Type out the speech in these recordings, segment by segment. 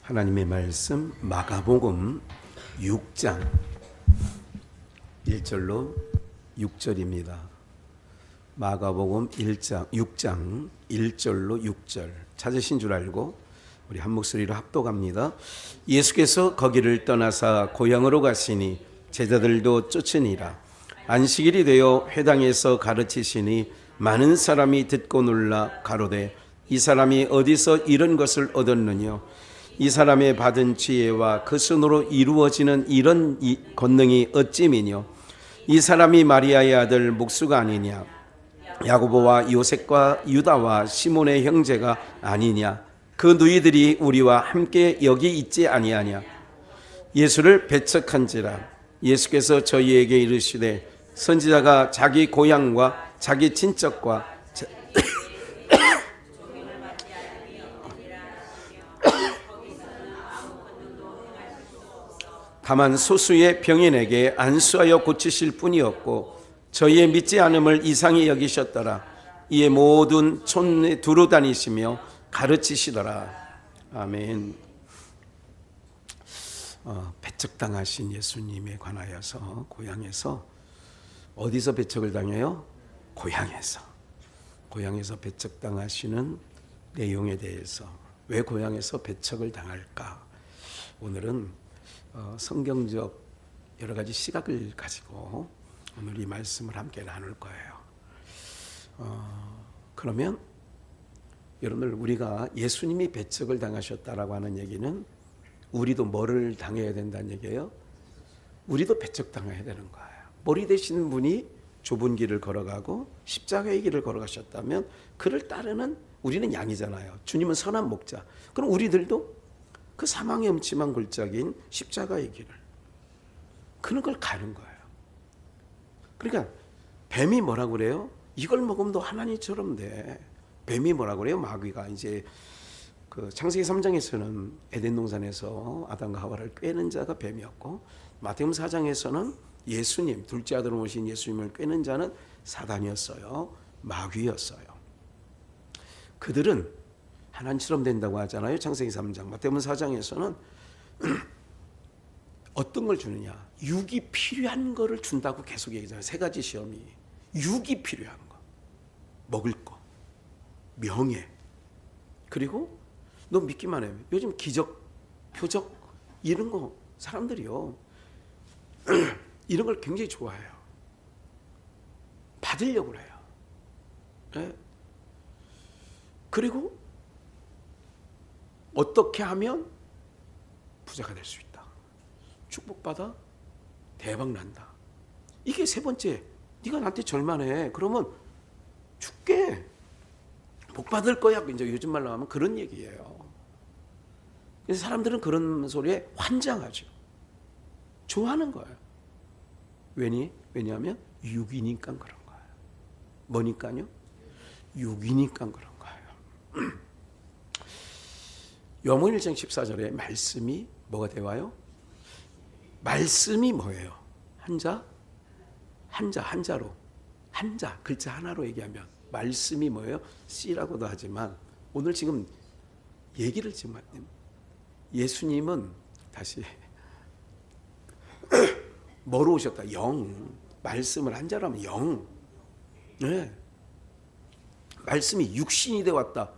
하나님의 말씀 마가복음 6장 1절로 6절입니다. 마가복음 6장 1절로 6절 찾으신 줄 알고 우리 한 목소리로 합독합니다. 예수께서 거기를 떠나사 고향으로 가시니 제자들도 쫓으니라. 안식일이 되어 회당에서 가르치시니 많은 사람이 듣고 놀라 가로되 이 사람이 어디서 이런 것을 얻었느냐. 이 사람의 받은 지혜와 그 손으로 이루어지는 이런 권능이 어찌미뇨. 이 사람이 마리아의 아들 목수가 아니냐. 야고보와 요셉과 유다와 시몬의 형제가 아니냐. 그 누이들이 우리와 함께 여기 있지 아니하냐. 예수를 배척한지라. 예수께서 저희에게 이르시되 선지자가 자기 고향과 자기 친척과 다만 소수의 병인에게 안수하여 고치실 뿐이었고 저희의 믿지 않음을 이상히 여기셨더라. 이에 모든 촌에 두루 다니시며 가르치시더라. 아멘. 배척당하신 예수님에 관하여서 고향에서 어디서 배척을 당해요? 고향에서 배척당하시는 내용에 대해서 왜 고향에서 배척을 당할까? 오늘은 성경적 여러 가지 시각을 가지고 오늘 이 말씀을 함께 나눌 거예요. 그러면 여러분들 우리가 예수님이 배척을 당하셨다라고 하는 얘기는 우리도 뭐를 당해야 된다는 얘기예요? 우리도 배척당해야 되는 거예요. 머리 되시는 분이 좁은 길을 걸어가고 십자가의 길을 걸어가셨다면 그를 따르는 우리는 양이잖아요. 주님은 선한 목자. 그럼 우리들도 그 사망의 음침한 골짜기인 십자가의 길을 그런 걸 가는 거예요. 그러니까 뱀이 뭐라고 그래요? 이걸 먹으면 너 하나님처럼 돼. 뱀이 뭐라고 그래요? 마귀가 이제 그 창세기 3장에서는 에덴 동산에서 아담과 하와를 꿰는 자가 뱀이었고 마태복음 4장에서는 예수님 둘째 아들로 오신 예수님을 꿰는 자는 사단이었어요. 마귀였어요. 그들은 하나님처럼 된다고 하잖아요. 창세기 3장. 마태복음 4장에서는 어떤 걸 주느냐. 육이 필요한 거를 준다고 계속 얘기하잖아요. 세 가지 시험이. 육이 필요한 거. 먹을 거. 명예. 그리고 너 믿기만 해. 요즘 기적, 표적 이런 거 사람들이요. 이런 걸 굉장히 좋아해요. 받으려고 그래요. 네? 그리고 어떻게 하면 부자가 될 수 있다. 축복받아 대박 난다. 이게 세 번째. 네가 나한테 절만해. 그러면 줄게. 복 받을 거야. 이제 요즘 말로 하면 그런 얘기예요. 그래서 사람들은 그런 소리에 환장하죠. 좋아하는 거예요. 왜냐하면 육이니까 그런 거예요. 뭐니까요? 육이니까 그런 거예요. 요한복음 1장 14절에 말씀이 뭐가 되어요? 말씀이 뭐예요? 한자로 글자 하나로 얘기하면 말씀이 뭐예요? 씨라고도 하지만 오늘 지금 얘기를 지금 예수님은 다시 뭐로 오셨다? 영. 말씀을 한자로 하면 영. 네. 말씀이 육신이 되어 왔다.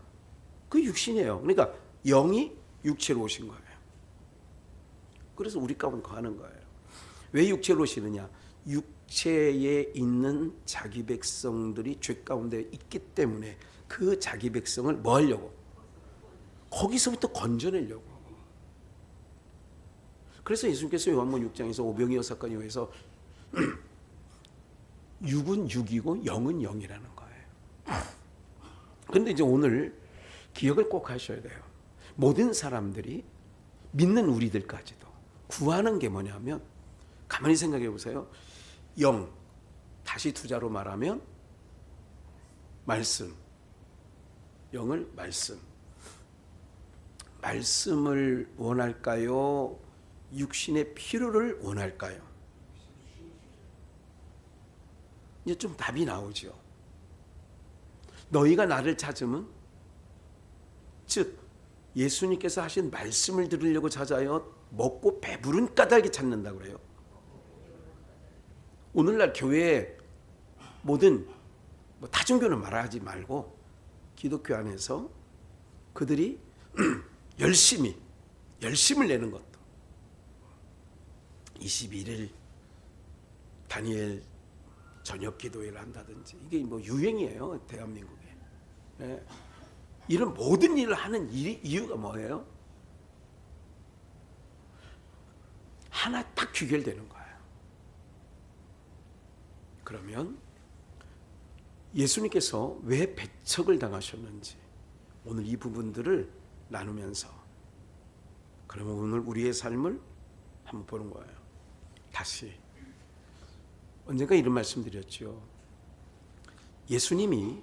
그 육신이에요. 그러니까 영이 육체로 오신 거예요. 그래서 우리 가운데 거하는 거예요. 왜 육체로 오시느냐? 육체에 있는 자기 백성들이 죄 가운데 있기 때문에 그 자기 백성을 뭐 하려고? 거기서부터 건져내려고. 그래서 예수님께서 요한복음 6장에서 오병이어 사건에 의해서 육은 육이고 영은 영이라는 거예요. 그런데 이제 오늘 기억을 꼭 하셔야 돼요. 모든 사람들이 믿는 우리들까지도 구하는 게 뭐냐면 가만히 생각해 보세요. 영, 다시 두자로 말하면 말씀, 영을 말씀. 말씀을 원할까요? 육신의 필요를 원할까요? 이제 좀 답이 나오죠. 너희가 나를 찾으면 즉 예수님께서 하신 말씀을 들으려고 찾아요. 먹고 배부른 까닭이 찾는다 그래요. 오늘날 교회에 모든 다중교는 말하지 말고 기독교 안에서 그들이 열심을 내는 것도 21일 다니엘 저녁 기도회를 한다든지 이게 뭐 유행이에요 대한민국에. 예. 이런 모든 일을 하는 이유가 뭐예요? 하나 딱 귀결되는 거예요. 그러면 예수님께서 왜 배척을 당하셨는지 오늘 이 부분들을 나누면서 그러면 오늘 우리의 삶을 한번 보는 거예요. 다시 언젠가 이런 말씀 드렸죠. 예수님이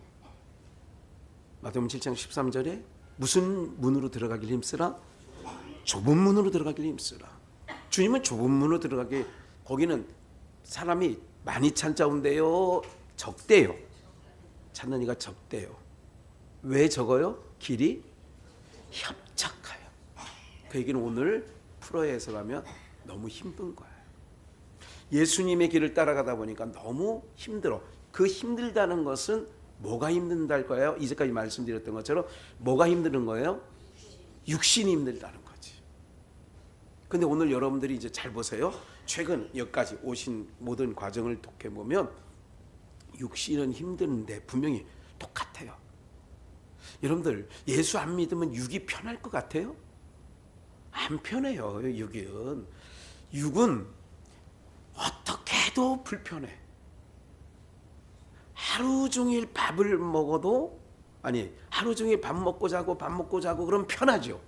마태복음 7장 13절에 무슨 문으로 들어가길 힘쓰라? 좁은 문으로 들어가길 힘쓰라. 주님은 좁은 문으로 들어가게, 거기는 사람이 많이 찾아온대요, 적대요? 찾는 이가 적대요. 왜 적어요? 길이 협착해요. 그 얘기는 오늘 풀어야 해석하면 너무 힘든 거예요. 예수님의 길을 따라가다 보니까 너무 힘들어. 그 힘들다는 것은 뭐가 힘든달까요? 이제까지 말씀드렸던 것처럼 뭐가 힘든 거예요? 육신이 힘들다는 거지. 근데 오늘 여러분들이 이제 잘 보세요. 최근 여기까지 오신 모든 과정을 독해보면 육신은 힘드는데 분명히 똑같아요. 여러분들 예수 안 믿으면 육이 편할 것 같아요? 안 편해요. 육은 어떻게 해도 불편해. 하루 종일 밥을 먹어도, 아니 하루 종일 밥 먹고 자고 그럼 편하죠.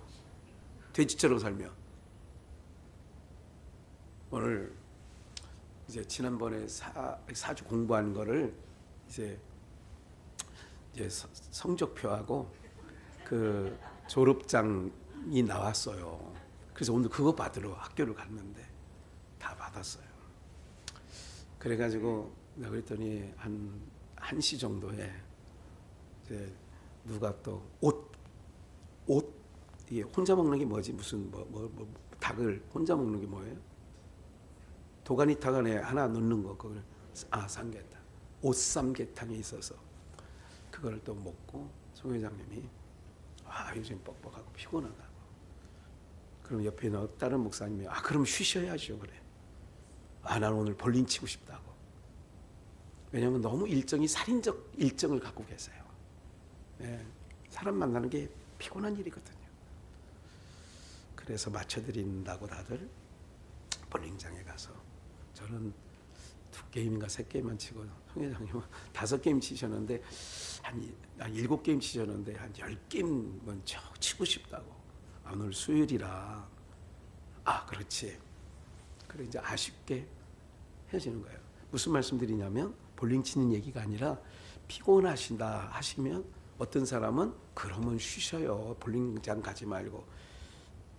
돼지처럼 살면. 오늘 이제 지난번에 사주 공부한 거를 이제 성적표하고 그 졸업장이 나왔어요. 그래서 오늘 그거 받으러 학교를 갔는데 다 받았어요. 그래가지고 내가 그랬더니 한 1시 정도에 이제 누가 또 옷 이게 혼자 먹는 게 뭐지? 무슨 닭을 혼자 먹는 게 뭐예요? 도가니탕 안에 하나 넣는 거, 그걸 삼계탕, 옷삼계탕이 있어서 그걸 또 먹고 송 회장님이 요즘 뻑뻑하고 피곤하다고. 그럼 옆에 있는 다른 목사님이 그럼 쉬셔야죠. 그래. 난 오늘 볼링 치고 싶다고. 왜냐하면 너무 일정이 살인적 일정을 갖고 계세요. 네, 사람 만나는 게 피곤한 일이거든요. 그래서 맞춰드린다고 다들 볼링장에 가서, 저는 2게임인가 3게임만 치고 송 회장님은 5게임 치셨는데 한 7게임 치셨는데 한 10게임은 치고 싶다고. 오늘 수요일이라 그렇지. 그래 이제 아쉽게 헤어지는 거예요. 무슨 말씀드리냐면 볼링 치는 얘기가 아니라 피곤하신다 하시면 어떤 사람은 그러면 쉬셔요. 볼링장 가지 말고.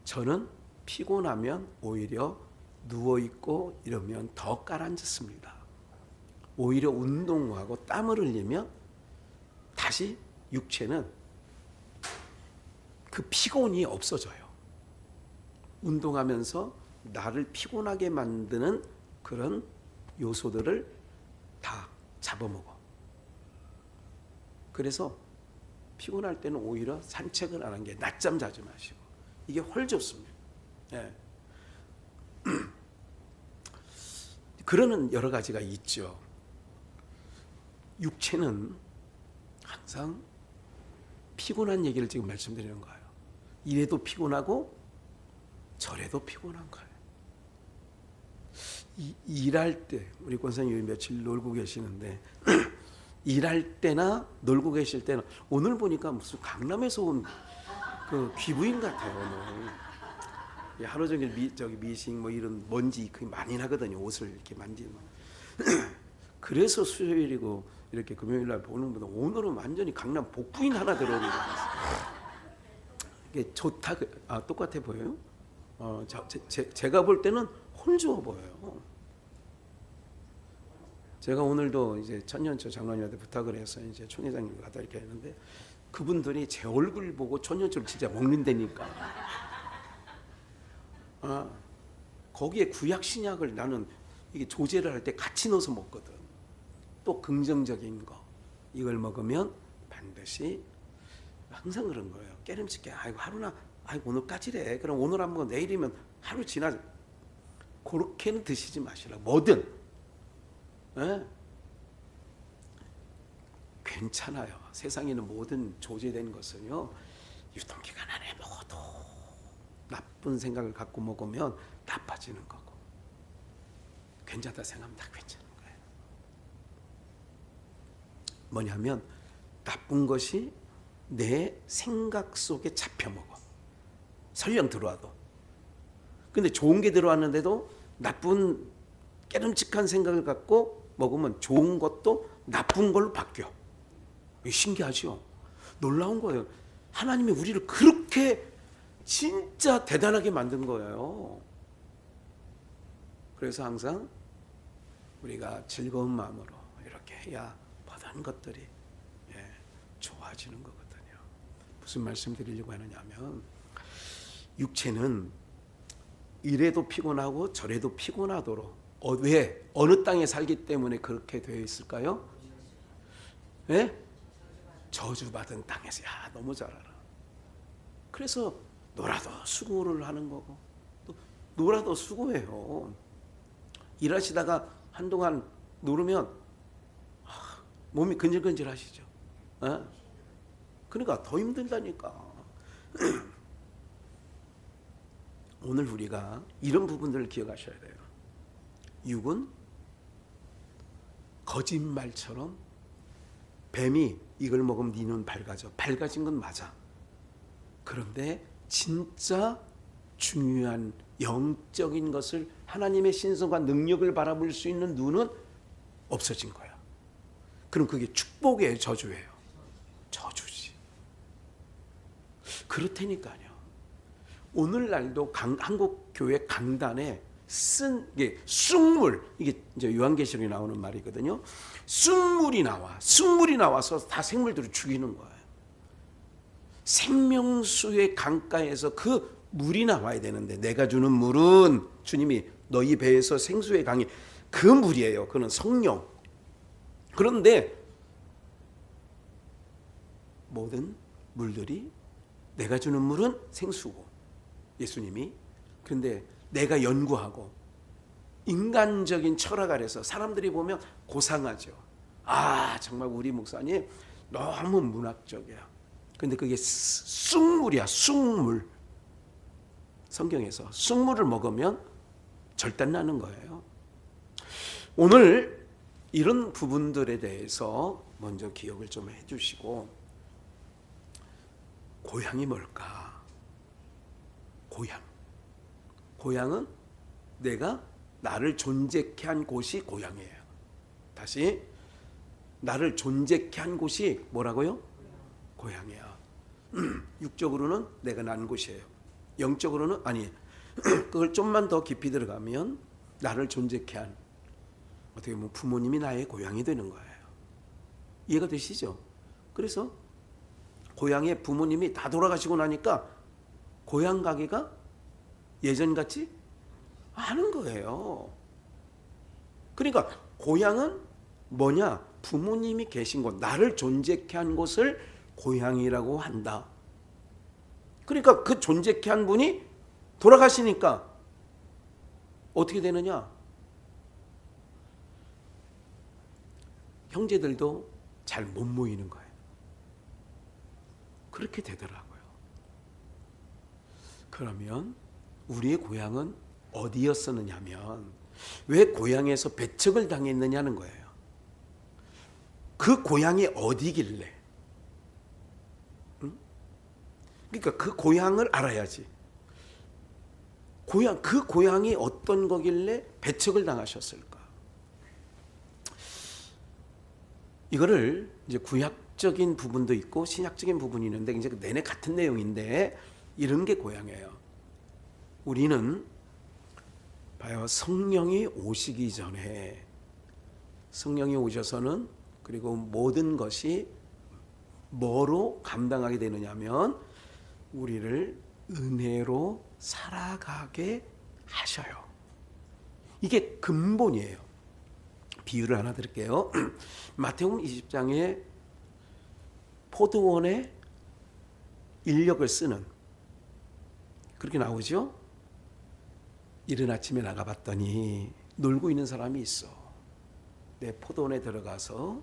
저는 피곤하면 오히려 누워있고 이러면 더 가라앉습니다. 오히려 운동하고 땀을 흘리면 다시 육체는 그 피곤이 없어져요. 운동하면서 나를 피곤하게 만드는 그런 요소들을 다 잡아먹어. 그래서 피곤할 때는 오히려 산책을 하는 게, 낮잠 자지 마시고, 이게 훨 좋습니다. 예. 그러는 여러 가지가 있죠. 육체는 항상 피곤한 얘기를 지금 말씀드리는 거예요. 이래도 피곤하고 저래도 피곤한 거예요. 일할 때, 우리 권사님이 며칠 놀고 계시는데 일할 때나 놀고 계실 때는, 오늘 보니까 무슨 강남에서 온 그 귀부인 같아요. 오늘 하루 종일 미싱 이런 먼지 그게 많이 나거든요. 옷을 이렇게 만지면. 그래서 수요일이고 이렇게 금요일날 보는 분은 오늘은 완전히 강남 복부인 하나 들어오는 것 같아요. 이게 좋다. 똑같아 보여요? 제가 볼 때는 혼주어 보여요. 제가 오늘도 이제 천년초 장로님한테 부탁을 해서 이제 총회장님 가다 이렇게 했는데 그분들이 제 얼굴 보고 천년초를 진짜 먹는다니까. 거기에 구약 신약을 나는 이게 조제를 할 때 같이 넣어서 먹거든. 또 긍정적인 거 이걸 먹으면 반드시 항상 그런 거예요. 깨름칙게 아이고 하루나 아이고 오늘까지래. 그럼 오늘 한 번 내일이면 하루 지나. 그렇게는 드시지 마시라. 뭐든 괜찮아요. 세상에 있는 모든 조제된 것은요 유통기간 안에 먹어도 나쁜 생각을 갖고 먹으면 나빠지는 거고 괜찮다 생각하면 다 괜찮은 거예요. 뭐냐면 나쁜 것이 내 생각 속에 잡혀 먹어. 설령 들어와도. 근데 좋은 게 들어왔는데도 나쁜 깨름칙한 생각을 갖고 먹으면 좋은 것도 나쁜 걸로 바뀌어. 신기하죠? 놀라운 거예요. 하나님이 우리를 그렇게 진짜 대단하게 만든 거예요. 그래서 항상 우리가 즐거운 마음으로 이렇게 해야 모든 것들이 좋아지는 거거든요. 무슨 말씀 드리려고 하느냐면 육체는 이래도 피곤하고 저래도 피곤하도록 왜? 어느 땅에 살기 때문에 그렇게 되어 있을까요? 예? 저주받은 땅에서. 야, 너무 잘 알아. 그래서 놀아도 수고를 하는 거고 또 놀아도 수고해요. 일하시다가 한동안 놀으면 몸이 근질근질하시죠. 예? 그러니까 더 힘들다니까. 오늘 우리가 이런 부분들을 기억하셔야 돼요. 육은 거짓말처럼 뱀이 이걸 먹으면 네 눈 밝아져. 밝아진 건 맞아. 그런데 진짜 중요한 영적인 것을 하나님의 신성과 능력을 바라볼 수 있는 눈은 없어진 거야. 그럼 그게 축복이에요, 저주예요? 저주지. 그렇다니까요. 오늘날도 한국 교회 강단에 쓴 게 쑥물, 이게 이제 요한계시록에 나오는 말이거든요. 쑥물이 나와서 다 생물들을 죽이는 거예요. 생명수의 강가에서 그 물이 나와야 되는데 내가 주는 물은 주님이 너희 배에서 생수의 강이 그 물이에요. 그는 성령. 그런데 모든 물들이 내가 주는 물은 생수고 예수님이. 그런데 내가 연구하고 인간적인 철학 아래서 사람들이 보면 고상하죠. 정말 우리 목사님 너무 문학적이야. 근데 그게 쑥물이야. 쑥물. 성경에서 쑥물을 먹으면 절단 나는 거예요. 오늘 이런 부분들에 대해서 먼저 기억을 좀 해주시고, 고향이 뭘까? 고향은 내가 나를 존재케 한 곳이 고향이에요. 다시, 나를 존재케 한 곳이 뭐라고요? 고향이야. 육적으로는 내가 난 곳이에요. 영적으로는 아니. 그걸 좀만 더 깊이 들어가면 나를 존재케 한, 어떻게 보면 부모님이 나의 고향이 되는 거예요. 이해가 되시죠? 그래서 고향에 부모님이 다 돌아가시고 나니까 고향 가기가 예전같이 않은 거예요. 그러니까 고향은 뭐냐? 부모님이 계신 곳, 나를 존재케 한 곳을 고향이라고 한다. 그러니까 그 존재케 한 분이 돌아가시니까 어떻게 되느냐? 형제들도 잘 못 모이는 거예요. 그렇게 되더라고요. 그러면 우리의 고향은 어디였었느냐면, 왜 고향에서 배척을 당했느냐는 거예요. 그 고향이 어디길래? 그러니까 그 고향을 알아야지. 그 고향이 어떤 거길래 배척을 당하셨을까? 이거를 이제 구약적인 부분도 있고 신약적인 부분이 있는데 이제 내내 같은 내용인데, 이런 게 고향이에요. 우리는 봐요. 성령이 오시기 전에, 성령이 오셔서는 그리고 모든 것이 뭐로 감당하게 되느냐면 우리를 은혜로 살아가게 하셔요. 이게 근본이에요. 비유를 하나 드릴게요. 마태복음 20장에 포도원에 인력을 쓰는 그렇게 나오죠. 이른 아침에 나가봤더니 놀고 있는 사람이 있어. 내 포도원에 들어가서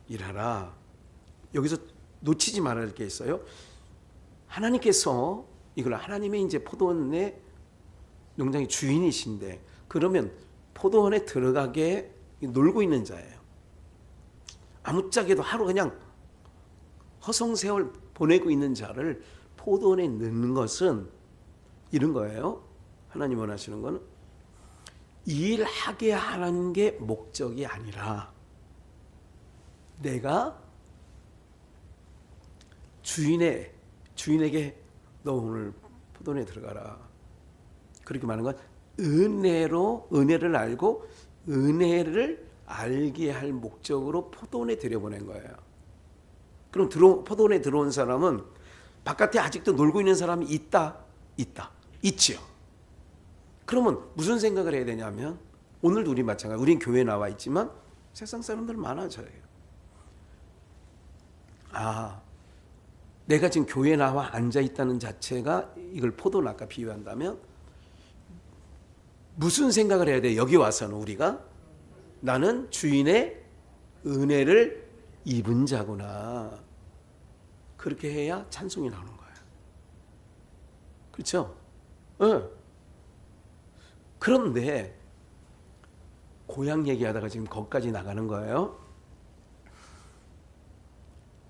일하라. 여기서 놓치지 말아야 할 게 있어요. 하나님께서 이걸 하나님의 이제 포도원의 농장의 주인이신데 그러면 포도원에 들어가게 놀고 있는 자예요. 아무짝에도 하루 그냥 허송세월 보내고 있는 자를 포도원에 넣는 것은 이런 거예요. 하나님 원하시는 거는 일하게 하는 게 목적이 아니라 내가 주인에게 너 오늘 포도원에 들어가라. 그렇게 말하는 건 은혜를 알고 은혜를 알게 할 목적으로 포도원에 들여보낸 거예요. 그럼 포도원에 들어온 사람은 바깥에 아직도 놀고 있는 사람이 있지요. 그러면 무슨 생각을 해야 되냐면 오늘도 우리 마찬가지. 우린 교회에 나와 있지만 세상 사람들 많아져요. 내가 지금 교회에 나와 앉아 있다는 자체가 이걸 포도원 아까 비유한다면 무슨 생각을 해야 돼? 여기 와서는 우리가 나는 주인의 은혜를 입은 자구나. 그렇게 해야 찬송이 나오는 거예요. 그렇죠? 그런데 고향 얘기하다가 지금 거기까지 나가는 거예요.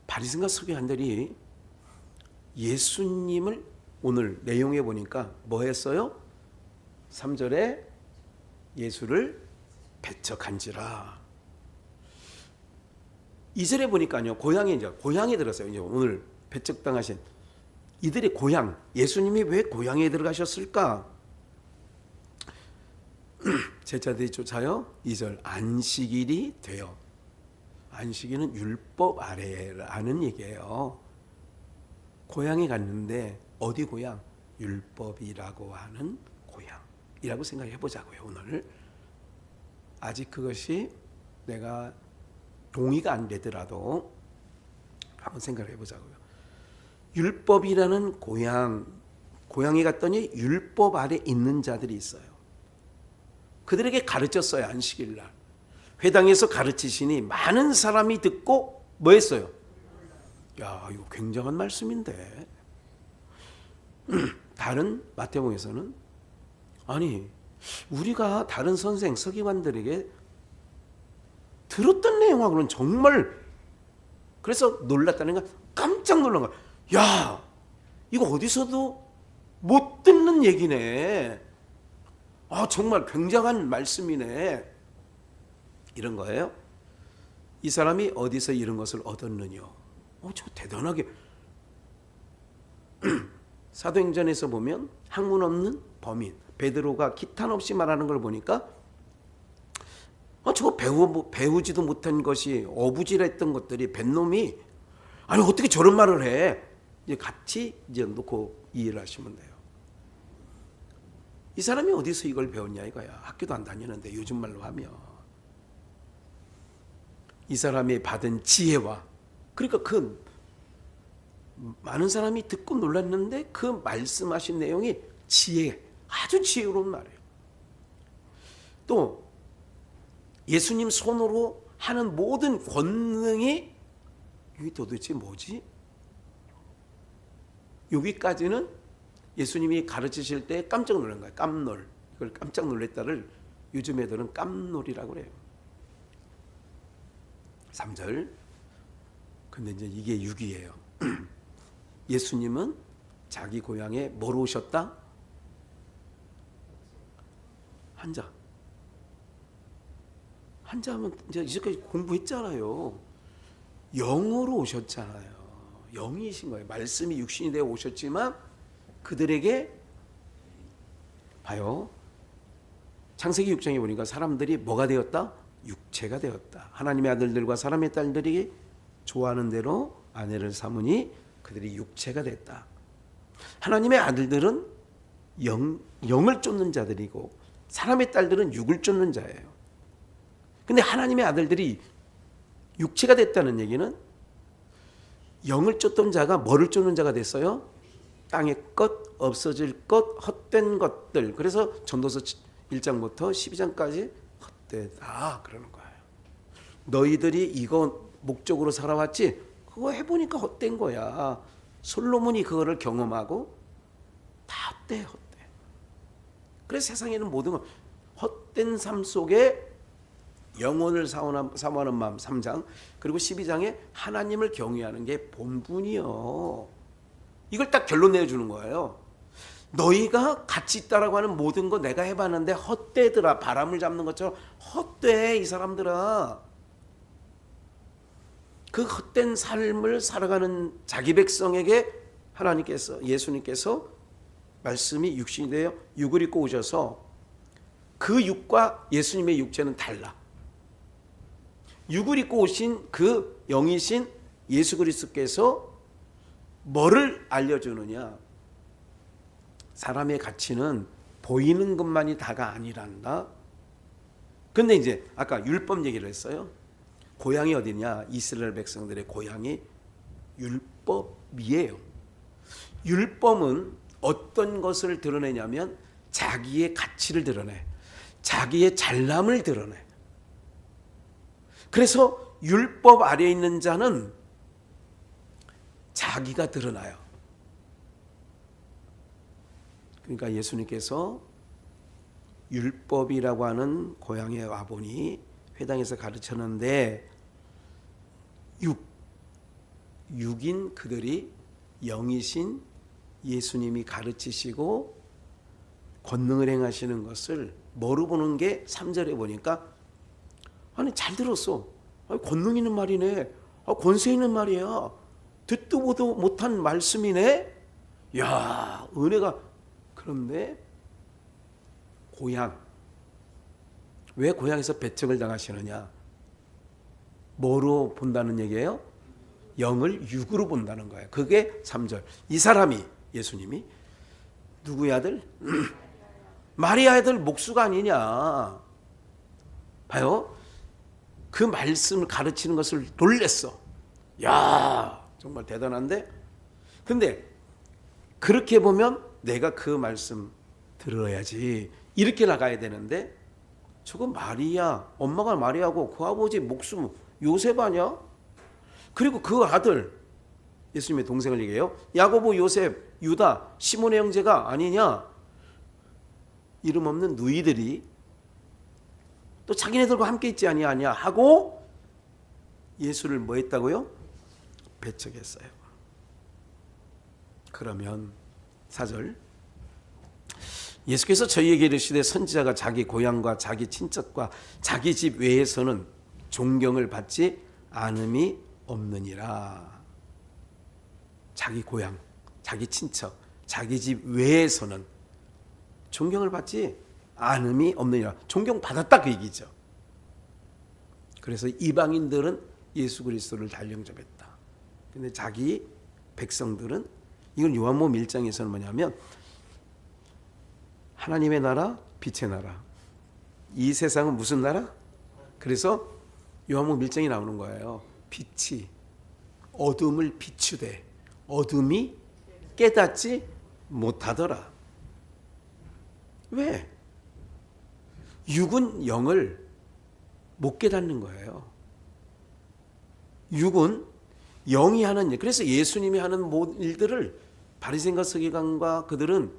바리새인과 서기관들이 예수님을 오늘 내용에 보니까 뭐 했어요? 3절에 예수를 배척한지라. 2절에 보니까요. 고향에 들었어요. 이제 오늘 배척당하신 이들의 고향. 예수님이 왜 고향에 들어가셨을까? 제자들이 쫓아요. 2절 안식일이 되어. 안식일은 율법 아래라는 얘기예요. 고향에 갔는데 어디 고향? 율법이라고 하는 고향이라고 생각해 보자고요. 오늘 아직 그것이 내가 동의가 안 되더라도 한번 생각을 해보자고요. 율법이라는 고향에 갔더니 율법 아래 있는 자들이 있어요. 그들에게 가르쳤어요. 안식일 날 회당에서 가르치시니 많은 사람이 듣고 뭐 했어요? 야, 이거 굉장한 말씀인데. 다른 마태복음에서는 아니 우리가 다른 선생 서기관들에게 들었던 내용하고는 정말 그래서 놀랐다는 건 깜짝 놀란 거야. 야, 이거 어디서도 못 듣는 얘기네. 정말 굉장한 말씀이네. 이런 거예요. 이 사람이 어디서 이런 것을 얻었느냐? 저 대단하게 사도행전에서 보면 학문 없는 범인 베드로가 기탄 없이 말하는 걸 보니까 저거 배우지도 못한 것이 어부질했던 것들이 뱃놈이 아니 어떻게 저런 말을 해? 이제 같이 이제 놓고 이해를 하시면 돼요. 이 사람이 어디서 이걸 배웠냐 이거야. 학교도 안 다니는데 요즘 말로 하면 이 사람이 받은 지혜와 그러니까 그 많은 사람이 듣고 놀랐는데 그 말씀하신 내용이 아주 지혜로운 말이에요. 또 예수님 손으로 하는 모든 권능이 이게 도대체 뭐지? 여기까지는 예수님이 가르치실 때 깜짝 놀란 거예요. 깜놀. 이걸 깜짝 놀랐다를 요즘 애들은 깜놀이라고 그래요. 3절. 근데 이제 이게 6이에요. 예수님은 자기 고향에 뭐로 오셨다? 한자 하면 이제 이제까지 공부했잖아요. 영으로 오셨잖아요. 영이신 거예요. 말씀이 육신이 되어 오셨지만 그들에게 봐요. 창세기 6장에 보니까 사람들이 뭐가 되었다? 육체가 되었다. 하나님의 아들들과 사람의 딸들이 좋아하는 대로 아내를 삼으니 그들이 육체가 됐다. 하나님의 아들들은 영을 쫓는 자들이고 사람의 딸들은 육을 쫓는 자예요. 근데 하나님의 아들들이 육체가 됐다는 얘기는 영을 쫓던 자가 뭐를 쫓는 자가 됐어요? 땅의 것, 없어질 것, 헛된 것들. 그래서 전도서 1장부터 12장까지 헛되다 그러는 거예요. 너희들이 이거 목적으로 살아왔지? 그거 해보니까 헛된 거야. 솔로몬이 그거를 경험하고 다 헛돼. 그래서 세상에는 모든 건 헛된 삶 속에 영혼을 사모하는 마음 3장 그리고 12장에 하나님을 경외하는 게 본분이요. 이걸 딱 결론 내주는 거예요. 너희가 같이 있다라고 하는 모든 거 내가 해봤는데 헛되더라. 바람을 잡는 것처럼 헛돼 이 사람들아. 그 헛된 삶을 살아가는 자기 백성에게 하나님께서 예수님께서 말씀이 육신이 되어 육을 입고 오셔서 그 육과 예수님의 육체는 달라. 육을 입고 오신 그 영이신 예수 그리스도께서 뭐를 알려주느냐? 사람의 가치는 보이는 것만이 다가 아니란다. 근데 이제 아까 율법 얘기를 했어요. 고향이 어디냐? 이스라엘 백성들의 고향이 율법이에요. 율법은 어떤 것을 드러내냐면 자기의 가치를 드러내. 자기의 잘남을 드러내. 그래서 율법 아래에 있는 자는 자기가 드러나요. 그러니까 예수님께서 율법이라고 하는 고향에 와보니 회당에서 가르쳤는데 육인 그들이 영이신 예수님이 가르치시고 권능을 행하시는 것을 뭐로 보는 게 3절에 보니까 아니 잘 들었어. 아니, 권능 있는 말이네. 권세 있는 말이야. 듣도 보도 못한 말씀이네. 야 은혜가. 그런데 고향. 왜 고향에서 배척을 당하시느냐? 뭐로 본다는 얘기예요? 영을 육으로 본다는 거예요. 그게 3절. 이 사람이 예수님이 누구의 아들? 마리아의 아들 목수가 아니냐. 봐요. 그 말씀을 가르치는 것을 놀랬어. 야 정말 대단한데? 근데 그렇게 보면 내가 그 말씀 들어야지. 이렇게 나가야 되는데 저거 마리아, 엄마가 마리아고 그 아버지 목수 요셉 아니야? 그리고 그 아들 예수님의 동생을 얘기해요. 야고보, 요셉, 유다, 시몬의 형제가 아니냐? 이름 없는 누이들이 또 자기네들과 함께 있지 아니냐 하고 예수를 뭐 했다고요? 배척했어요. 그러면 4절 예수께서 저희에게 이르시되 선지자가 자기 고향과 자기 친척과 자기 집 외에서는 존경을 받지 않음이 없느니라. 자기 고향, 자기 친척, 자기 집 외에서는 존경을 받지 않음이 없느니라. 존경받았다 그 얘기죠. 그래서 이방인들은 예수 그리스도를 달영접했다. 근데 자기 백성들은 이건 요한복음 1장에서는 뭐냐면 하나님의 나라, 빛의 나라. 이 세상은 무슨 나라? 그래서 요한복음 1장이 나오는 거예요. 빛이 어둠을 비추되 어둠이 깨닫지 못하더라. 왜? 육은 영을 못 깨닫는 거예요. 육은 영이 하는 일. 그래서 예수님이 하는 모든 일들을 바리새인과 서기관과 그들은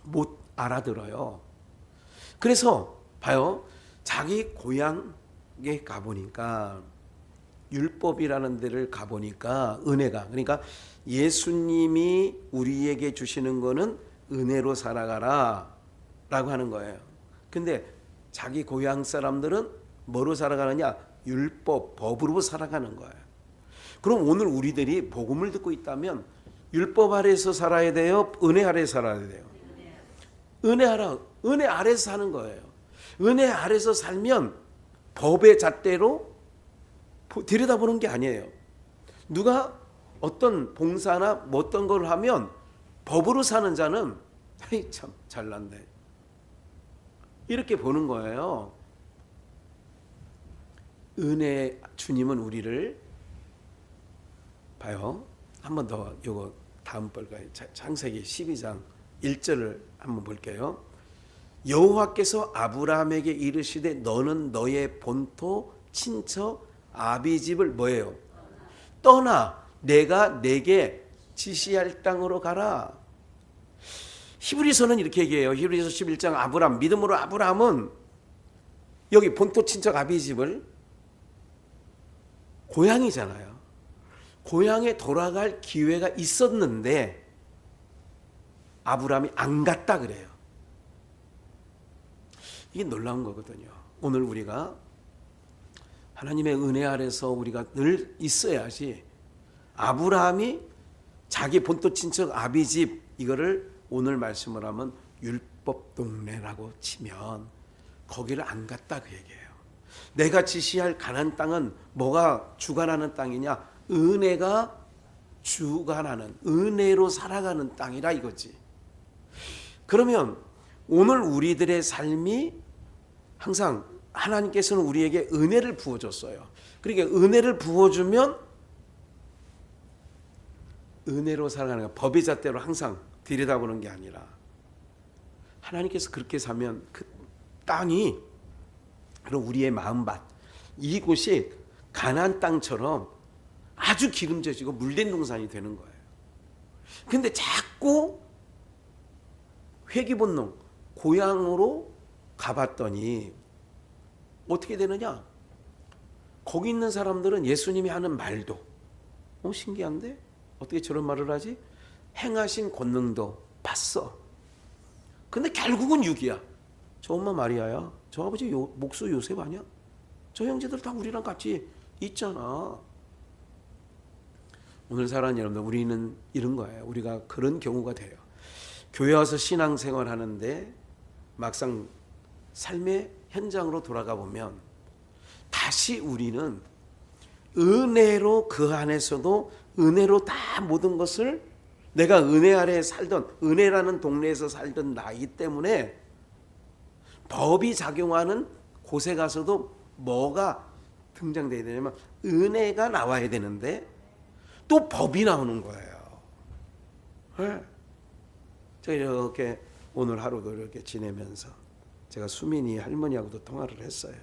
못 알아들어요. 그래서 봐요. 자기 고향에 가보니까 율법이라는 데를 가보니까 은혜가, 그러니까 예수님이 우리에게 주시는 거는 은혜로 살아가라 라고 하는 거예요. 근데 자기 고향 사람들은 뭐로 살아가느냐? 율법, 법으로 살아가는 거예요. 그럼 오늘 우리들이 복음을 듣고 있다면 율법 아래에서 살아야 돼요? 은혜 아래에서 살아야 돼요? 은혜 아래에서 사는 거예요. 은혜 아래에서 살면 법의 잣대로 들여다보는 게 아니에요. 누가 어떤 봉사나 뭐 어떤 걸 하면 법으로 사는 자는 에이 참 잘났네 이렇게 보는 거예요. 은혜 주님은 우리를 봐요. 한 번 더 요거 다음 벌까지 창세기 12장 1절을 한번 볼게요. 여호와께서 아브라함에게 이르시되 너는 너의 본토 친척 아비집을 뭐예요? 떠나 내가 내게 지시할 땅으로 가라. 히브리서는 이렇게 얘기해요. 히브리서 11장 아브라함 믿음으로 아브라함은 여기 본토 친척 아비집을 고향이잖아요. 고향에 돌아갈 기회가 있었는데 아브라함이 안 갔다 그래요. 이게 놀라운 거거든요. 오늘 우리가 하나님의 은혜 아래서 우리가 늘 있어야지 아브라함이 자기 본토 친척 아비집 이거를 오늘 말씀을 하면 율법 동네라고 치면 거기를 안 갔다 그 얘기예요. 내가 지시할 가나안 땅은 뭐가 주관하는 땅이냐? 은혜가 주관하는 은혜로 살아가는 땅이라 이거지. 그러면 오늘 우리들의 삶이 항상 하나님께서는 우리에게 은혜를 부어줬어요. 그러니까 은혜를 부어주면 은혜로 살아가는 거야. 법의 잣대로 항상 들여다보는 게 아니라 하나님께서 그렇게 사면 그 땅이 그럼 우리의 마음밭 이곳이 가나안 땅처럼 아주 기름져지고 물된 동산이 되는 거예요. 그런데 자꾸 회귀본능 고향으로 가봤더니 어떻게 되느냐? 거기 있는 사람들은 예수님이 하는 말도 신기한데 어떻게 저런 말을 하지? 행하신 권능도 봤어. 근데 결국은 육이야. 저 엄마 마리아야. 저 아버지 목수 요셉 아니야? 저 형제들 다 우리랑 같이 있잖아. 오늘 사랑하는 여러분들, 우리는 이런 거예요. 우리가 그런 경우가 돼요. 교회 와서 신앙생활 하는데 막상 삶의 현장으로 돌아가 보면 다시 우리는 은혜로 그 안에서도 은혜로 다 모든 것을 내가 은혜 아래 살던 은혜라는 동네에서 살던 나이기 때문에 법이 작용하는 곳에 가서도 뭐가 등장돼야 되냐면 은혜가 나와야 되는데 또 법이 나오는 거예요. 네. 제가 이렇게 오늘 하루도 이렇게 지내면서 제가 수민이 할머니하고도 통화를 했어요.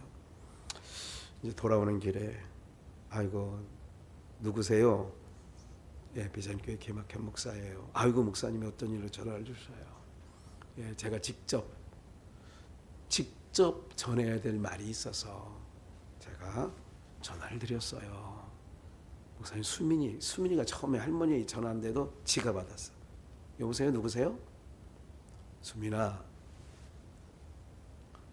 이제 돌아오는 길에 아이고 누구세요? 예, 비전교회 김학현 목사예요. 아이고 목사님이 어떤 일로 전화를 주셔요. 예, 제가 직접 전해야 될 말이 있어서 제가 전화를 드렸어요. 목사님 수민이가 처음에 할머니 전화한데도 지가 받았어. 여보세요, 누구세요? 수민아.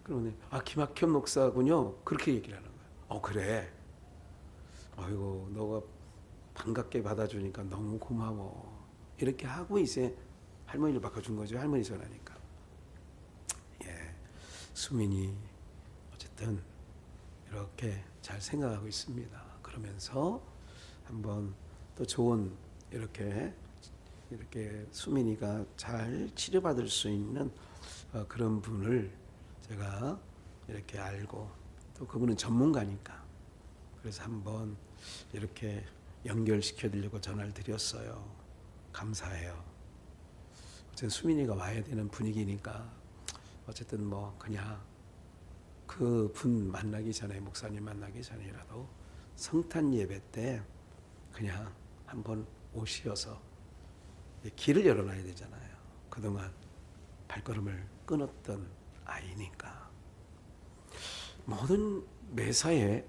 그러면 김학현 목사군요. 그렇게 얘기를 하는 거야. 그래. 아이고 너가 반갑게 받아주니까 너무 고마워. 이렇게 하고 이제 할머니를 바꿔준 거죠. 할머니 전화니까. 예, 수민이 어쨌든 이렇게 잘 생각하고 있습니다. 그러면서 한번 또 좋은 이렇게 수민이가 잘 치료받을 수 있는 그런 분을 제가 이렇게 알고 또 그분은 전문가니까 그래서 한번 이렇게 연결시켜 드리려고 전화를 드렸어요. 감사해요. 어쨌든 수민이가 와야 되는 분위기니까 어쨌든 뭐 그냥 그 분 만나기 전에 목사님 만나기 전이라도 성탄 예배 때 그냥 한번 오시어서 길을 열어놔야 되잖아요. 그동안 발걸음을 끊었던 아이니까. 모든 매사에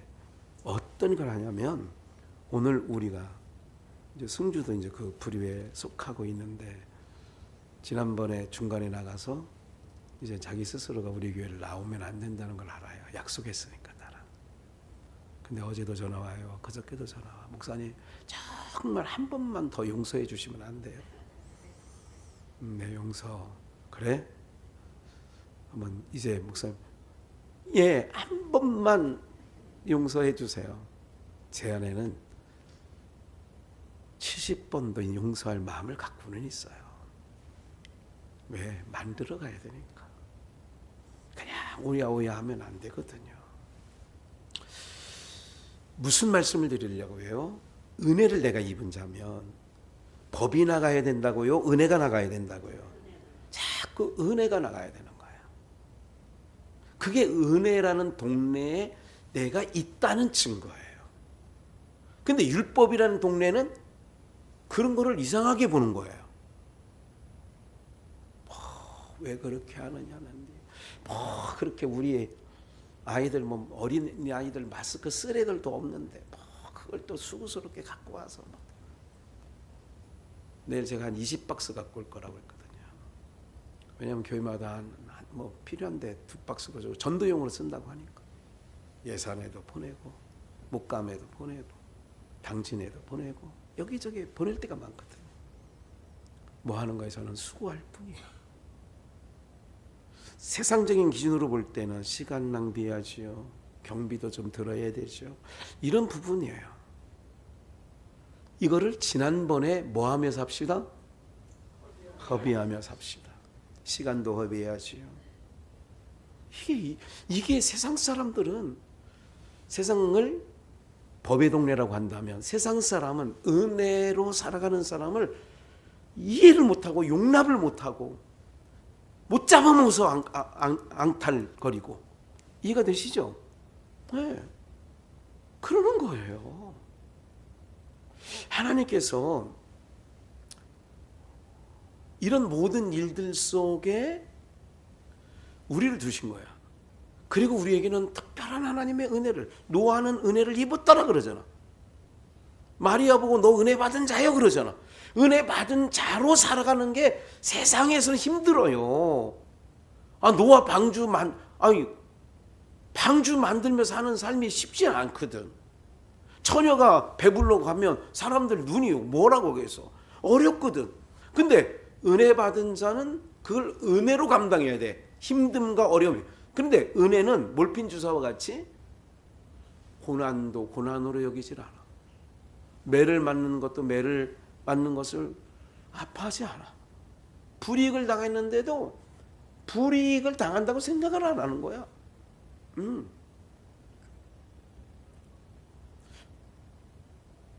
어떤 걸 하냐면 오늘 우리가 이제 승주도 이제 그 부류에 속하고 있는데 지난번에 중간에 나가서 이제 자기 스스로가 우리 교회를 나오면 안 된다는 걸 알아요. 약속했으니까 나랑. 근데 어제도 전화 와요. 그저께도 전화 와. 목사님 정말 한 번만 더 용서해 주시면 안 돼요? 네, 용서. 그래? 한번 이제 목사님 한 번만 용서해 주세요. 제 안에는 70번도 용서할 마음을 갖고는 있어요. 왜? 만들어 가야 되니까. 그냥 오야오야 하면 안 되거든요. 무슨 말씀을 드리려고요? 은혜를 내가 입은 자면 법이 나가야 된다고요? 은혜가 나가야 된다고요? 자꾸 은혜가 나가야 되는 거예요. 그게 은혜라는 동네에 내가 있다는 증거예요. 근데 율법이라는 동네는 그런 거를 이상하게 보는 거예요. 왜 그렇게 하느냐는, 그렇게 우리 아이들, 어린 아이들 마스크 쓸 애들도 없는데 그걸 또 수고스럽게 갖고 와서 내일 제가 한 20박스 갖고 올 거라고 했거든요. 왜냐하면 교회마다 필요한데 2박스 가지고 전도용으로 쓴다고 하니까 예산에도 보내고 목감에도 보내고 당진에도 보내고 여기저기 보낼 때가 많거든요. 뭐 하는 거에 저는 수고할 뿐이에요. 세상적인 기준으로 볼 때는 시간 낭비하지요. 경비도 좀 들어야 되죠. 이런 부분이에요. 이거를 지난번에 뭐 하며 삽시다? 허비하며 삽시다. 시간도 허비해야지요. 이게 세상 사람들은, 세상을 법의 동네라고 한다면 세상 사람은 은혜로 살아가는 사람을 이해를 못하고 용납을 못하고 못 잡아먹어서 앙탈거리고. 이해가 되시죠? 네. 그러는 거예요. 하나님께서 이런 모든 일들 속에 우리를 두신 거야. 그리고 우리에게는 특별한 하나님의 은혜를, 노아는 은혜를 입었다라 그러잖아. 마리아 보고 너 은혜 받은 자요 그러잖아. 은혜 받은 자로 살아가는 게 세상에서는 힘들어요. 노아 방주 만들면서 사는 삶이 쉽지 않거든. 처녀가 배불러 가면 사람들 눈이 뭐라고 해서 어렵거든. 근데 은혜 받은 자는 그걸 은혜로 감당해야 돼. 힘듦과 어려움이. 그런데 은혜는 몰핀 주사와 같이 고난도 고난으로 여기질 않아. 매를 맞는 것도 매를 맞는 것을 아파하지 않아. 불이익을 당했는데도 불이익을 당한다고 생각을 안 하는 거야.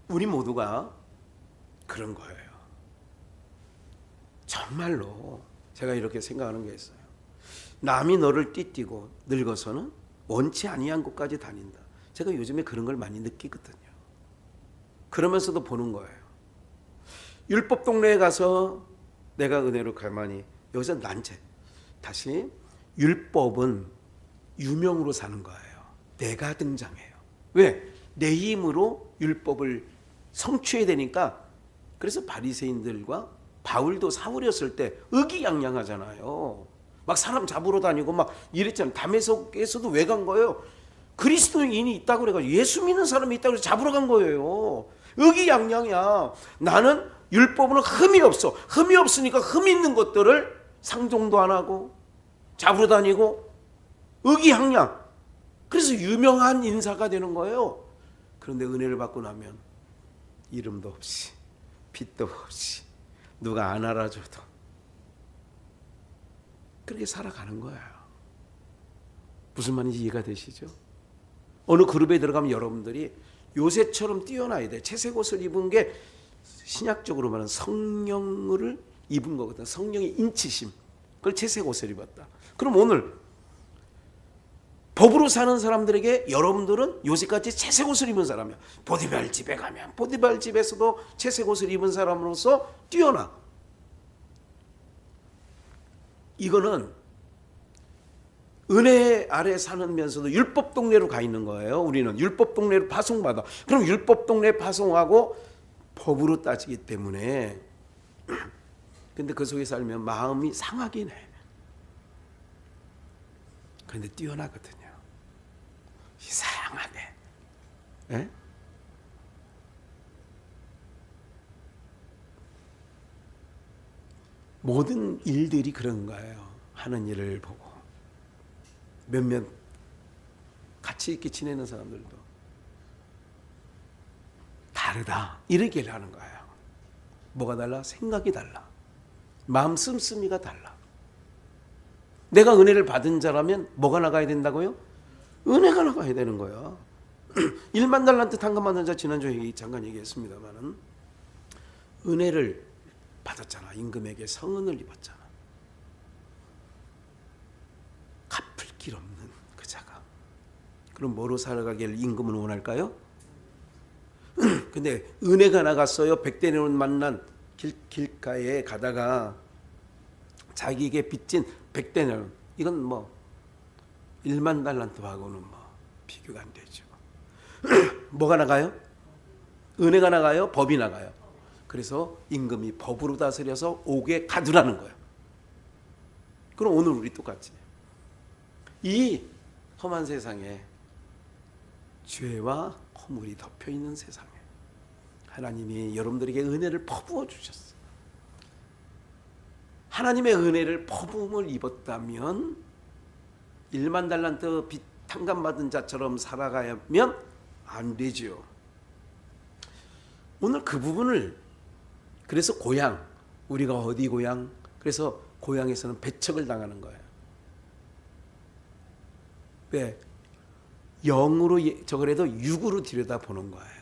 우리 모두가 그런 거예요. 정말로 제가 이렇게 생각하는 게 있어요. 남이 너를 띠띠고 늙어서는 원치 아니한 곳까지 다닌다. 제가 요즘에 그런 걸 많이 느끼거든요. 그러면서도 보는 거예요. 율법 동네에 가서 내가 은혜로 가만히, 여기서 난제. 다시 율법은 유명으로 사는 거예요. 내가 등장해요. 왜? 내 힘으로 율법을 성취해야 되니까. 그래서 바리새인들과 바울도 사울이었을 때 의기양양하잖아요. 막 사람 잡으러 다니고 막 이랬잖아요. 다메섹에서도 왜 간 거예요? 그리스도인이 있다고 그래가지고, 예수 믿는 사람이 있다고 해서 잡으러 간 거예요. 의기양양이야. 나는 율법은 흠이 없어. 흠이 없으니까 흠 있는 것들을 상종도 안 하고 잡으러 다니고 의기양양. 그래서 유명한 인사가 되는 거예요. 그런데 은혜를 받고 나면 이름도 없이 빚도 없이 누가 안 알아줘도 그렇게 살아가는 거예요. 무슨 말인지 이해가 되시죠? 어느 그룹에 들어가면 여러분들이 요새처럼 뛰어나야 돼. 채색 옷을 입은 게 신약적으로 말하는 성령을 입은 거거든. 성령의 인치심. 그걸 채색 옷을 입었다. 그럼 오늘 법으로 사는 사람들에게 여러분들은 요새까지 채색 옷을 입은 사람이야. 보디발 집에 가면 보디발 집에서도 채색 옷을 입은 사람으로서 뛰어나. 이거는 은혜 아래 사면서도 율법 동네로 가 있는 거예요. 우리는 율법 동네로 파송받아. 그럼 율법 동네 파송하고 법으로 따지기 때문에. 근데 그 속에 살면 마음이 상하긴 해. 그런데 뛰어나거든요. 이상하네. 에? 모든 일들이 그런 거예요. 하는 일을 보고. 몇몇 같이 이렇게 지내는 사람들도 다르다 이렇게 하는 거예요. 뭐가 달라? 생각이 달라. 마음 씀씀이가 달라. 내가 은혜를 받은 자라면 뭐가 나가야 된다고요? 은혜가 나가야 되는 거야. 1만 달란트 탕감 받은 자 지난주에 잠깐 얘기했습니다만은 은혜를 받았잖아. 임금에게 성은을 입었잖아. 갚을 길 없는 그 자가. 그럼 뭐로 살아가기를 임금은 원할까요? 근데 은혜가 나갔어요. 백대년을 만난 길가에 가다가 자기에게 빚진 백대년, 이건 뭐 1만 달란트하고는 뭐 비교가 안 되죠. 뭐가 나가요? 은혜가 나가요? 법이 나가요? 그래서 임금이 법으로 다스려서 옥에 가두라는 거예요. 그럼 오늘 우리 똑같지. 이 험한 세상에 죄와 허물이 덮여 있는 세상에 하나님이 여러분들에게 은혜를 퍼부어 주셨어요. 하나님의 은혜를 퍼부음을 입었다면 1만 달란트 빚 탕감받은 자처럼 살아가면 안 되죠. 오늘 그 부분을, 그래서 고향, 우리가 어디 고향? 그래서 고향에서는 배척을 당하는 거예요. 왜? 영으로 저거라도 육으로 들여다보는 거예요.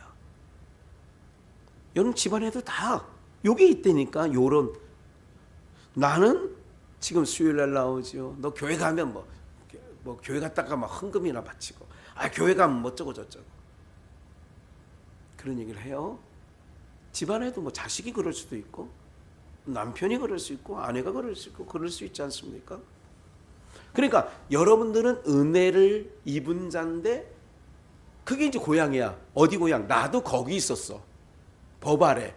여러분 집안에도 다 요게 있다니까. 요런, 나는 지금 수요일날 나오죠. 너 교회 가면 뭐 교회 갔다가 막 헌금이나 바치고, 교회 가면 뭐 어쩌고 저쩌고 그런 얘기를 해요. 집안에도 뭐 자식이 그럴 수도 있고 남편이 그럴 수 있고 아내가 그럴 수 있고 그럴 수 있지 않습니까? 그러니까 여러분들은 은혜를 입은 자인데 그게 이제 고향이야. 어디 고향? 나도 거기 있었어. 법 아래.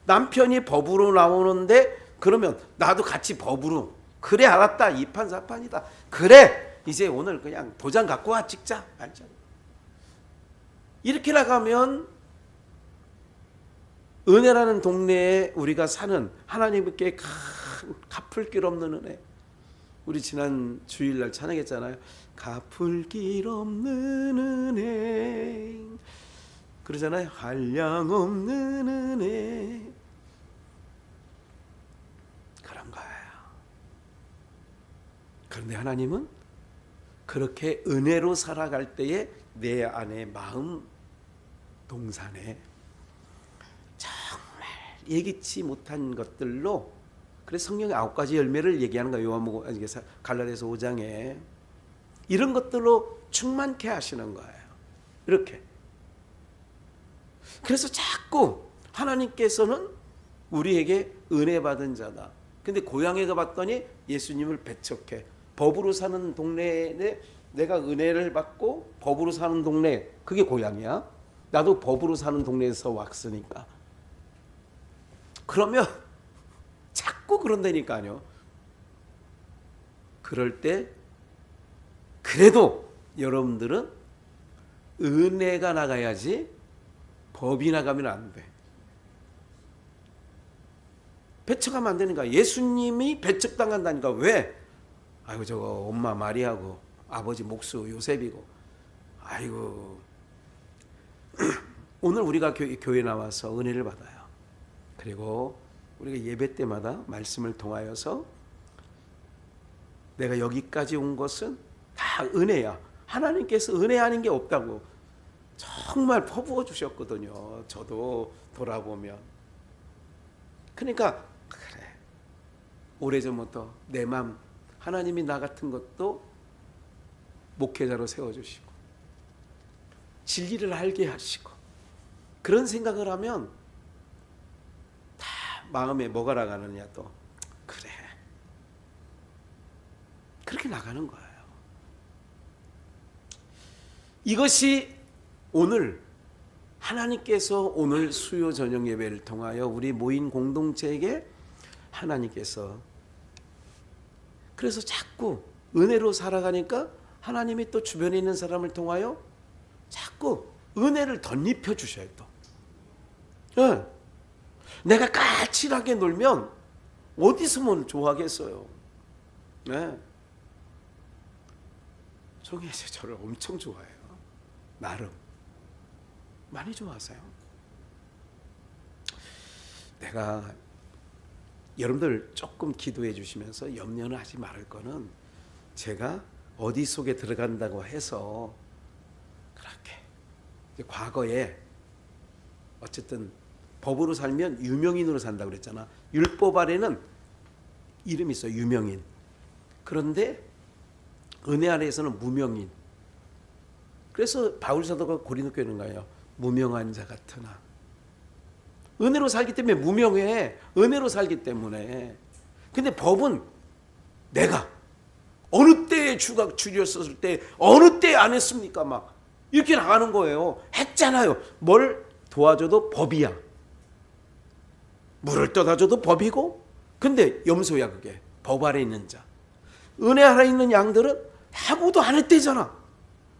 남편이 법으로 나오는데 그러면 나도 같이 법으로. 그래 알았다. 이판사판이다. 그래 이제 오늘 그냥 도장 갖고 와 찍자. 알죠? 이렇게 나가면 은혜라는 동네에 우리가 사는 하나님께 갚을 길 없는 은혜. 우리 지난 주일날 찬양했잖아요. 갚을 길 없는 은혜. 그러잖아요. 한량 없는 은혜. 그런 거예요. 그런데 하나님은 그렇게 은혜로 살아갈 때에 내 안에 마음 동산에 정말 예기치 못한 것들로, 그래서 성경의 9가지 열매를 얘기하는 거예요. 요한복음 갈라디아서 5장에 이런 것들로 충만케 하시는 거예요. 이렇게. 그래서 자꾸 하나님께서는 우리에게 은혜 받은 자다. 근데 고향에 가봤더니 예수님을 배척해. 법으로 사는 동네에 내가 은혜를 받고 법으로 사는 동네, 그게 고향이야. 나도 법으로 사는 동네에서 왔으니까. 그러면 자꾸 그런다니까요. 그럴 때 그래도 여러분들은 은혜가 나가야지 법이 나가면 안 돼. 배척하면 안 되니까. 예수님이 배척당한다니까. 왜? 아이고 저거 엄마 마리아고 아버지 목수 요셉이고, 아이고 오늘 우리가 교회 나와서 은혜를 받아요. 그리고 우리가 예배 때마다 말씀을 통하여서 내가 여기까지 온 것은 다 은혜야. 하나님께서 은혜 아닌 게 없다고 정말 퍼부어 주셨거든요. 저도 돌아보면. 그러니까 그래, 오래전부터 내 맘, 하나님이 나 같은 것도 목회자로 세워주시고 진리를 알게 하시고 그런 생각을 하면 다 마음에 뭐가 나가느냐. 또 그래, 그렇게 나가는 거예요. 이것이 오늘 하나님께서 오늘 수요 저녁 예배를 통하여 우리 모인 공동체에게 하나님께서, 그래서 자꾸 은혜로 살아가니까 하나님이 또 주변에 있는 사람을 통하여 자꾸 은혜를 덧입혀 주셔요. 또 네. 내가 까칠하게 놀면 어디서 뭘 좋아하겠어요. 네. 종혜 씨 저를 엄청 좋아해요. 나름 많이 좋아하세요. 내가 여러분들 조금 기도해 주시면서 염려는 하지 말을 거는 제가 어디 속에 들어간다고 해서 그렇게 과거에 어쨌든 법으로 살면 유명인으로 산다고 그랬잖아. 율법 아래는 이름이 있어요. 유명인. 그런데 은혜 아래에서는 무명인. 그래서 바울 사도가 고린도 교회는 거예요. 무명한 자 같으나. 은혜로 살기 때문에 무명해. 은혜로 살기 때문에. 근데 법은 내가 어느 때에 주가 줄였었을 때 어느 때에 안 했습니까? 막 이렇게 나가는 거예요. 했잖아요. 뭘 도와줘도 법이야. 물을 떠다줘도 법이고. 근데 염소야 그게. 법 아래 있는 자. 은혜 아래 있는 양들은 아무도 안 했대잖아.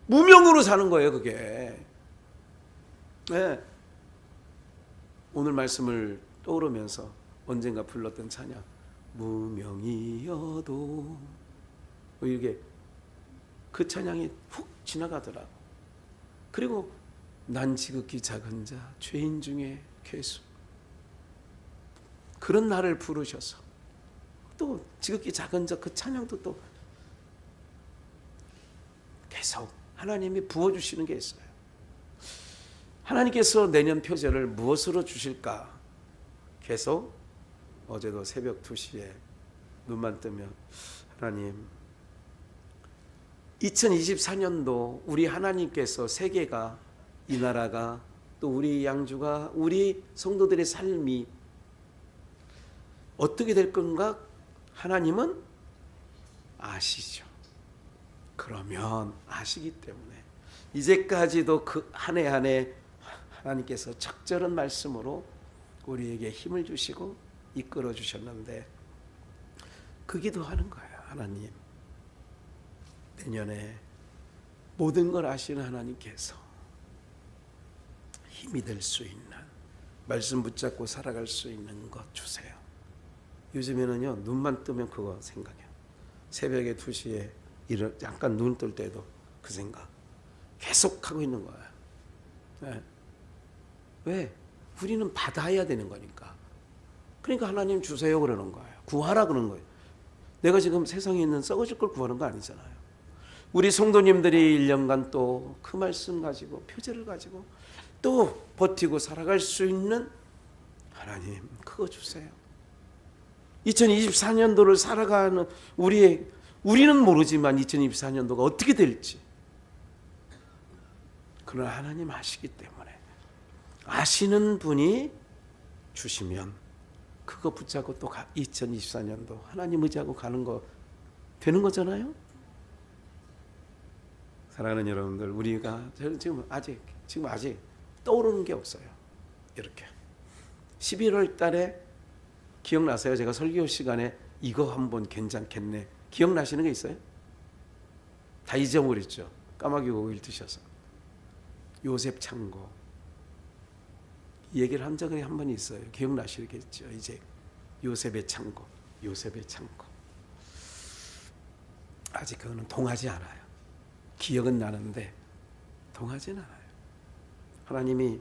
무명으로 사는 거예요 그게. 네. 오늘 말씀을 떠오르면서 언젠가 불렀던 찬양 무명이어도 이게 그 찬양이 훅 지나가더라고. 그리고 난 지극히 작은 자 죄인 중에 괴수 그런 나를 부르셔서 또 지극히 작은 자 그 찬양도 또 계속 하나님이 부어주시는 게 있어요. 하나님께서 내년 표제를 무엇으로 주실까? 계속 어제도 새벽 2시에 눈만 뜨면 하나님 2024년도 우리 하나님께서 세계가 이 나라가 또 우리 양주가 우리 성도들의 삶이 어떻게 될 건가 하나님은 아시죠. 그러면 아시기 때문에 이제까지도 그 한 해 한 해 하나님께서 적절한 말씀으로 우리에게 힘을 주시고 이끌어 주셨는데 그 기도하는 거예요. 하나님 내년에 모든 걸 아시는 하나님께서 힘이 될 수 있는 말씀 붙잡고 살아갈 수 있는 것 주세요. 요즘에는요 눈만 뜨면 그거 생각해요. 새벽에 2시에 잠깐 눈 뜰 때도 그 생각 계속 하고 있는 거예요. 네. 왜? 우리는 받아야 되는 거니까. 그러니까 하나님 주세요 그러는 거예요. 구하라 그러는 거예요. 내가 지금 세상에 있는 썩어질 걸 구하는 거 아니잖아요. 우리 성도님들이 1년간 또 그 말씀 가지고 표제를 가지고 또 버티고 살아갈 수 있는 하나님 그거 주세요. 2024년도를 살아가는 우리는 모르지만 2024년도가 어떻게 될지 그러나 하나님 아시기 때문에 아시는 분이 주시면 그거 붙잡고 또 2024년도 하나님 의지하고 가는 거 되는 거잖아요. 사랑하는 여러분들 우리가 지금 아직 떠오르는 게 없어요. 이렇게 11월 달에 기억나세요? 제가 설교 시간에 이거 한번 괜찮겠네. 기억나시는 게 있어요? 다 잊어버렸죠. 까마귀 고기를 드셔서. 요셉 창고. 이 얘기를 한 적이 한 번 있어요. 기억나시겠죠? 이제 요셉의 창고. 아직 그거는 동하지 않아요. 기억은 나는데 동하진 않아요. 하나님이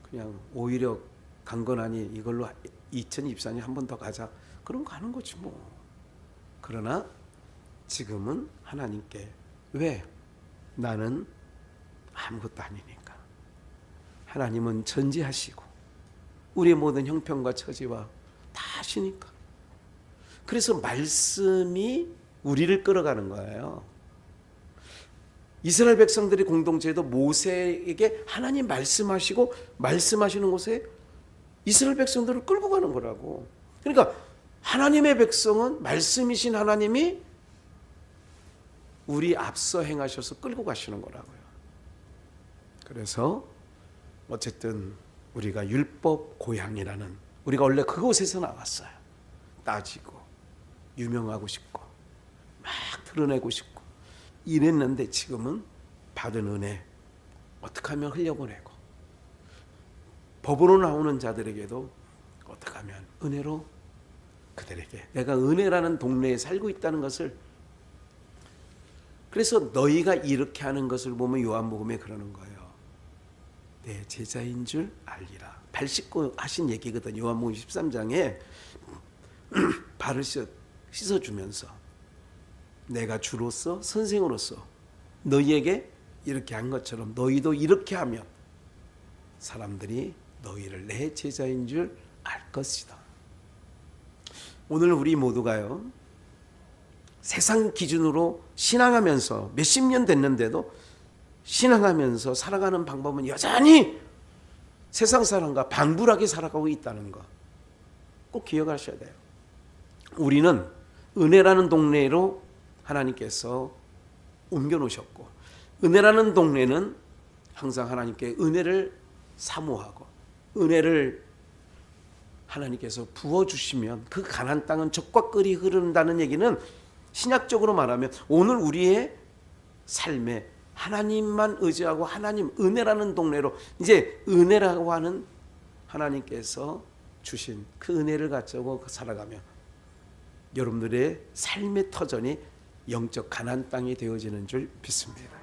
그냥 오히려 강건하니 이걸로 2024년 한 번 더 가자. 그럼 가는 거지 뭐. 그러나 지금은 하나님께 왜? 나는 아무것도 아니니까. 하나님은 전지하시고 우리의 모든 형편과 처지와 다 아시니까. 그래서 말씀이 우리를 끌어가는 거예요. 이스라엘 백성들의 공동체에도 모세에게 하나님 말씀하시고 말씀하시는 곳에 이스라엘 백성들을 끌고 가는 거라고. 그러니까 하나님의 백성은 말씀이신 하나님이 우리 앞서 행하셔서 끌고 가시는 거라고요. 그래서 어쨌든 우리가 율법 고향이라는 우리가 원래 그곳에서 나왔어요. 따지고 유명하고 싶고 막 드러내고 싶고 이랬는데 지금은 받은 은혜 어떻게 하면 흘려보내고 법으로 나오는 자들에게도 어떻게 하면 은혜로 그들에게 내가 은혜라는 동네에 살고 있다는 것을. 그래서 너희가 이렇게 하는 것을 보면 요한복음에 그러는 거예요. 내 제자인 줄 알리라. 발 씻고 하신 얘기거든. 요한복음 13장에 발을 씻어주면서 내가 주로서 선생으로서 너희에게 이렇게 한 것처럼 너희도 이렇게 하면 사람들이 너희를 내 제자인 줄 알 것이다. 오늘 우리 모두가요, 세상 기준으로 신앙하면서 몇십 년 됐는데도 신앙하면서 살아가는 방법은 여전히 세상 사람과 방불하게 살아가고 있다는 거 꼭 기억하셔야 돼요. 우리는 은혜라는 동네로 하나님께서 옮겨놓으셨고, 은혜라는 동네는 항상 하나님께 은혜를 사모하고 은혜를 하나님께서 부어주시면 그 가나안 땅은 젖과 꿀이 흐른다는 얘기는 신약적으로 말하면 오늘 우리의 삶에 하나님만 의지하고 하나님 은혜라는 동네로 이제 은혜라고 하는 하나님께서 주신 그 은혜를 가지고 살아가며 여러분들의 삶의 터전이 영적 가나안 땅이 되어지는 줄 믿습니다.